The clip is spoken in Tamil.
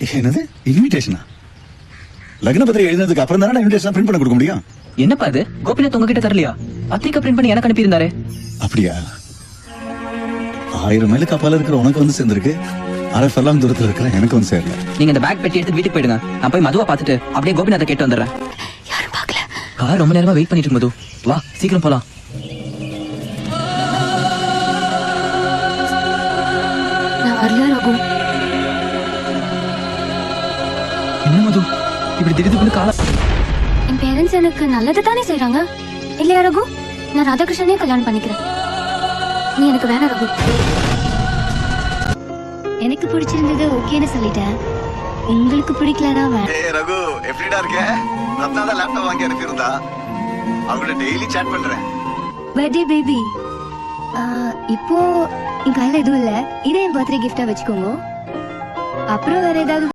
என்னது இன்விடேஷனா? லக்ன பத்திரிகை எழுதினதுக்கு அப்புறம் தானே இன்விடேஷன் பிரிண்ட் பண்ண கொடுக்க முடியும். என்னப்பா இது? கோபிநாத் உங்ககிட்ட தரலையா? பத்திரிக்கை பிரிண்ட் பண்ணி எனக்கு அனுப்பி இருந்தாரு. அப்படியா? 1000 மைலுக்கு அப்பால இருக்கிற உனக்கு வந்து சேர்ந்திருக்கு, 1/2 ஃபர்லாங் தூரத்துல இருக்கிற எனக்கு வந்து சேரல. நீங்க இந்த பேக் பெட்டி எடுத்து வீட்டுக்கு போயிடுங்க. நான் போய் மதுவை பார்த்துட்டு அப்படியே கோபிநாத்தை கேட்டு வந்துடுறேன். யாரும் பார்க்கல. கார் ரொம்ப நேரமா வெயிட் பண்ணிட்டு இருக்கு மது. வா சீக்கிரம் போலாம். நான் வரல ரகு. என்ன மது இப்படி திடீர்னு கால? என் பேரண்ட்ஸ் எனக்கு நல்லது தானே செய்யறாங்க இல்லையா ரகு? நான் ராதாகிருஷ்ணனே கல்யாணம் பண்ணிக்கிறேன். நீ எனக்கு வேணாம் ரகு. எனக்கு பிடிச்சிருந்தது ஓகேன்னு சொல்லிட்டேன். உங்களுக்கு பிடிக்கலனா வேணாம். ஏய் ரகு, எப்படிடா இருக்க? ரத்னா தான் லேப்டாப் வாங்கி அனுப்பியிருந்தா. அவங்கள டெய்லி சாட் பண்றேன். Birthday baby. இப்போ என் கையில எதுவும் இல்ல. இதே என் பர்த்டே கிஃப்டா வச்சுக்கோங்க. அப்புறம் வேற ஏதாவது